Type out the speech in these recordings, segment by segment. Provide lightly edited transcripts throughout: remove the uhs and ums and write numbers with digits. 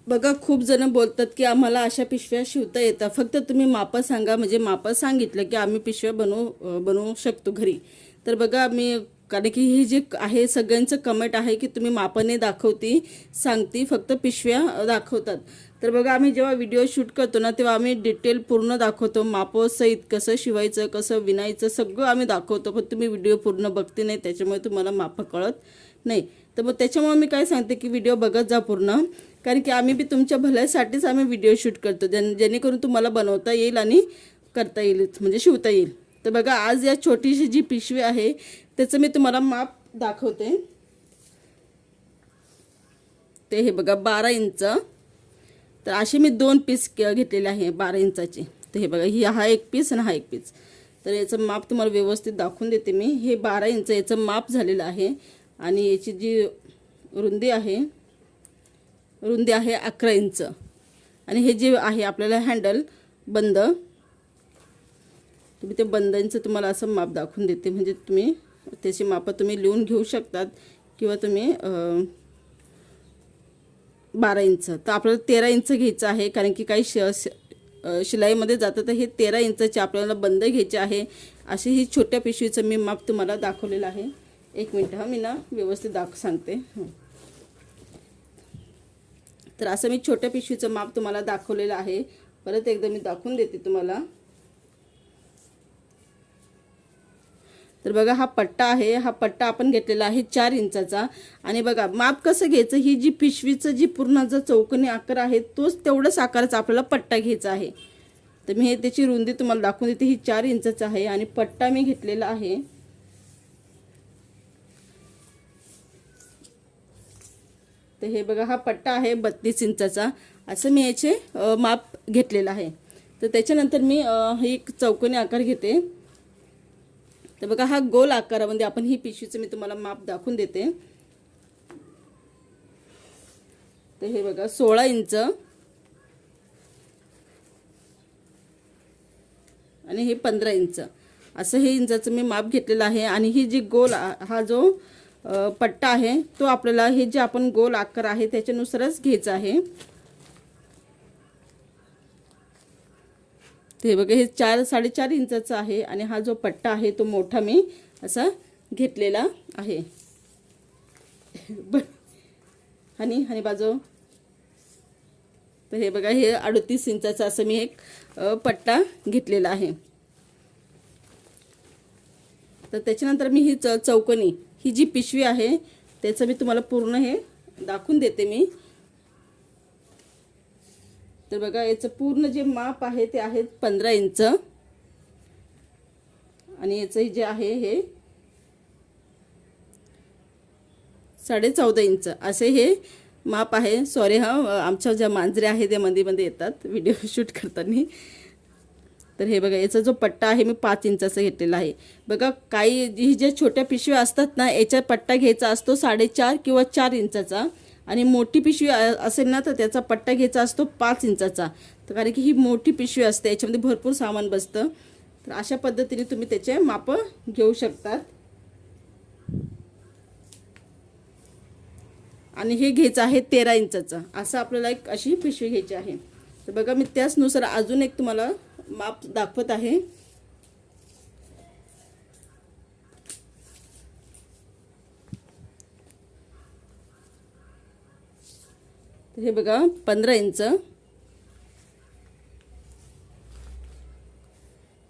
बघा खूप जण बोलतात की आम्हाला अशा पिशव्या शिवता येतात, फक्त तुम्ही मापं सांगा. म्हणजे मापं सांगितलं की आम्ही पिशव्या बनवू शकतो घरी. तर बघा मी, कारण की हे जे आहे सगळ्यांचं कमेंट आहे की तुम्ही मापाने दाखवती सांगती, फक्त पिशव्या दाखवतात. तर बघा आम्ही जेव्हा व्हिडिओ शूट करतो ना, तेव्हा आम्ही डिटेल पूर्ण दाखवतो, मापासहित कसं शिवायचं, कसं विणायचं सगळं आम्ही दाखवतो. पण तुम्ही व्हिडिओ पूर्ण बघते नाही, त्याच्यामुळे तुम्हाला मापं कळत नाही. तर मग त्याच्यामुळे मी काय सांगते की व्हिडिओ बघत जा पूर्ण, कारण की आम्ही बी तुमच्या भल्यासाठीच आम्ही व्हिडिओ शूट करतो, जेणेकरून तुम्हाला बनवता येईल आणि करता येईल, म्हणजे शिवता येईल. तर बघा आज या छोटीशी जी पिशवी आहे त्याचं मी तुम्हाला माप दाखवते. ते हे बघा 12 इंच. तर असे मी 2 पीस घेतलेले आहे 12 इंचाचे. तर हे बघा, हा एक पीस आणि हा एक पीस. तर याचं माप तुम्हाला व्यवस्थित दाखवून देते मी. हे 12 इंच याचं माप झालेलं आहे आणि याची जी रुंदी आहे 11 इंच. आणि हे जे आहे आपल्याला हँडल बंद, तुम्ही ते बंदांचं तुम्हाला असं माप दाखवून देते, म्हणजे तुम्ही त्याची मापं तुम्ही लिहून घेऊ शकतात किंवा तुम्ही 12 इंच. तर आपल्याला 13 इंच घ्यायचं आहे, कारण की काही शिलाईमध्ये जातं. तर हे 13 इंचचे आपल्याला बंद घ्यायचे आहे. अशी ही छोट्या पिशवीचं मी माप तुम्हाला दाखवलेलं आहे. एक मिनटं मी ना व्यवस्थित सांगते. तर असं मी छोट्या पिशवीचं माप तुम्हाला दाखवलेलं आहे. परत एकदा मी दाखवून देते तुम्हाला. तर बघा हा पट्टा आहे, हा पट्टा आपण घेतलेला आहे 4 इंचाचा. आणि बघा माप कसं घ्यायचं, ही जी पिशवीचं जी पूर्ण जो चौकोनी आकार आहे तोच तेवढंच आकाराचा आपल्याला पट्टा घ्यायचा आहे. तर मी हे त्याची रुंदी तुम्हाला दाखवून देते. ही 4 इंचाचा आहे आणि पट्टा मी घेतलेला आहे तर हे बघा हा पट्टा आहे 32 इंचाचा. असं मी याचे माप घेतलेलं आहे. तर त्याच्यानंतर मी हे एक चौकोनी आकार घेते. तर बघा हा गोल आकारामध्ये आपण ही पिशवीचं मी तुम्हाला माप दाखवून देते. तर हे बघा 16 इंच आणि हे 15 इंच असं हे इंचाचं मी माप घेतलेलं आहे. आणि ही जी गोल हा जो पट्टा आहे तो आपल्याला हे जे आपण गोल आकार आहे त्याच्यानुसारच घ्यायचा आहे. ते बघा हे 4-4.5 इंचाचा आहे आणि हा जो पट्टा आहे तो मोठा मी असा घेतलेला आहे. आणि बाजू. तर हे बघा हे 38 इंचाचा असं मी एक पट्टा घेतलेला आहे. तर त्याच्यानंतर मी ही चौकोनी ही जी पिशवी आहे त्याचं मी तुम्हाला पूर्ण हे दाखवून देते मी. तर बघा याचं पूर्ण जे माप आहे ते आहे 15 इंच आणि याचं जे आहे हे 14.5 इंच असे हे माप आहे. सॉरी आमच्या ज्या मांजरे आहे ते मध्ये मध्ये येतात व्हिडिओ शूट करताना. तर हे बघा याचा जो पट्टा आहे मी 5 इंचाचा घेतलेला आहे. बघा काही ही ज्या छोट्या पिशव्या असतात ना याचा पट्टा घ्यायचा असतो 4.5 किंवा 4 इंचाचा. आणि मोठी पिशवी असेल ना तर त्याचा पट्टा घ्यायचा असतो 5 इंचाचा. तर कारण की ही मोठी पिशवी असते याच्यामध्ये भरपूर सामान बसतं. तर अशा पद्धतीने तुम्ही त्याचे मापं घेऊ शकतात. आणि हे घ्यायचं आहे 13 इंचाचं असं आपल्याला एक अशी पिशवी घ्यायची आहे. तर बघा मी त्याचनुसार अजून एक तुम्हाला माप दाखवत आहे. तर हे बघा 15 इंच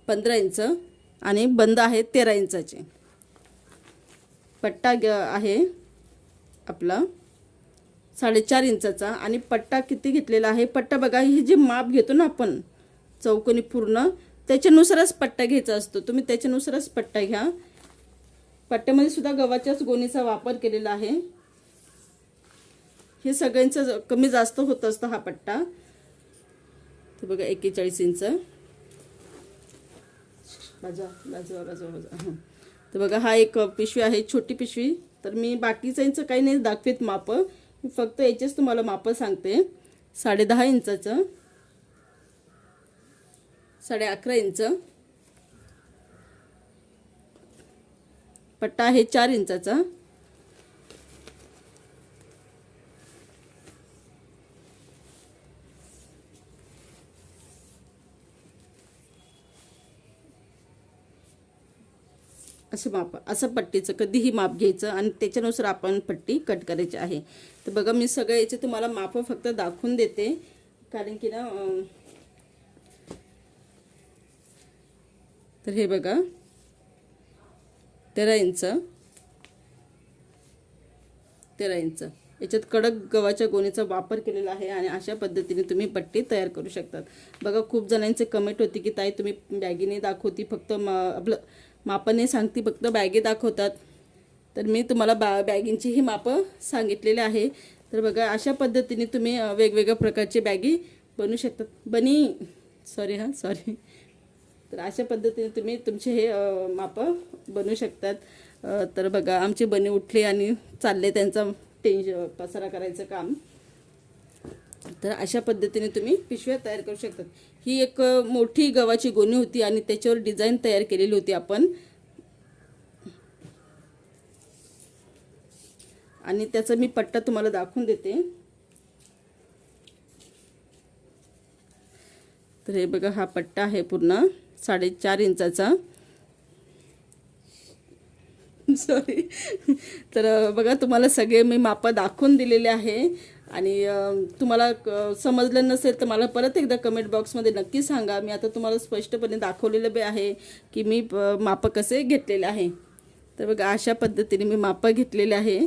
15 इंच आणि बंद आहे 13 इंचाचे. पट्टा आहे आपला 4.5 इंचाचा आणि पट्टा किती घेतलेला आहे. पट्टा बघा हे जे माप घेतो ना आपण चौकोनी पूर्ण त्याच्यानुसारच पट्टा घ्यायचा असतो. तुम्ही त्याच्यानुसारच पट्टा घ्या. पट्ट्यामध्ये सुद्धा गव्हाच्याच गोणीचा वापर केलेला आहे. हे सगळ्यांचं कमी जास्त होत असतं हा पट्टा. तर बघा 41 इंच तर बघा हा एक पिशवी आहे छोटी पिशवी. तर मी बाकीच्यांचं काही नाही दाखवत माप, फक्त याचेच तुम्हाला माप सांगते. 10.5 इंचाचं 11.5 इंच पट्टा आहे 4 इंचाचा. असं माप, असं पट्टीचं कधीही माप घ्यायचं आणि त्याच्यानुसार आपण पट्टी कट करायची आहे. तर बघा मी सगळं याचे तुम्हाला माप फक्त दाखवून देते, कारण की ना तर हे बघा 13 इंच याच्यात कडक गव्हाच्या गोणीचा वापर केलेला आहे आणि अशा पद्धतीने तुम्ही पट्टी तयार करू शकतात. बघा खूप जणांचे कमेंट होती की ताई तुम्ही बॅगीने दाखवती, फक्त आपलं मापाने सांगती, फक्त बॅगे दाखवतात. तर मी तुम्हाला बॅगींची ही मापं सांगितलेले आहे. तर बघा अशा पद्धतीने तुम्ही वेगवेगळ्या प्रकारचे बॅगी बनवू शकतात. सॉरी. तर अशा पद्धतीने तुम्ही तुमचे हे मापं बनवू शकतात. तर बघा आमचे बनी उठले आणि चालले त्यांचा पसारा करायचं काम. तर अशा पद्धतीने तुम्ही पिशव्या तयार करू शकतात. ही एक मोठी गव्हाची गोणी होती आणि त्याच्यावर डिझाईन तयार केलेली होती आपण, आणि त्याचा मी पट्टा तुम्हाला दाखवून देते. तर हे बघा हा पट्टा आहे पूर्ण 4.5 इंचाचा. सॉरी. तर बघा तुम्हाला सगळे मी मापं दाखवून दिलेले आहे आणि तुम्हाला समजलं नसेल तर मला परत एकदा कमेंट बॉक्समध्ये नक्की सांगा. मी आता तुम्हाला स्पष्टपणे दाखवलेलं बी आहे की मी मापं कसे घेतलेले आहे. तर बघा अशा पद्धतीने मी मापं घेतलेले आहे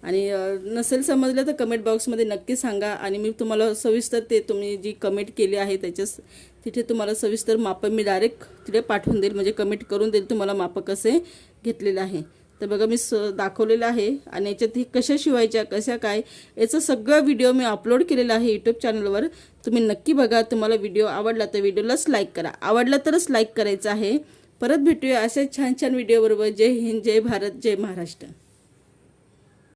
आणि नसेल समजलं तर कमेंट बॉक्समध्ये नक्की सांगा आणि मी तुम्हाला सविस्तर ते तुम्ही जी कमेंट केली आहे तिथे तुम्हाला सविस्तर मापं मी डायरेक्ट तिथे पाठवून देईल, म्हणजे कमेंट करून देईल तुम्हाला मापं कसे घेतलेले आहे. तर बघा मी दाखवलेलं आहे आणि याच्यात ही कशा शिवायच्या कशा काय याचं सगळं व्हिडिओ मी अपलोड केलेला आहे यूट्यूब चॅनलवर. तुम्ही नक्की बघा. तुम्हाला व्हिडिओ आवडला तर व्हिडिओलाच लाईक करा, आवडला तरच लाईक करायचं आहे. परत भेटूया अशा छान छान व्हिडिओबरोबर. जय हिंद, जय भारत, जय महाराष्ट्र.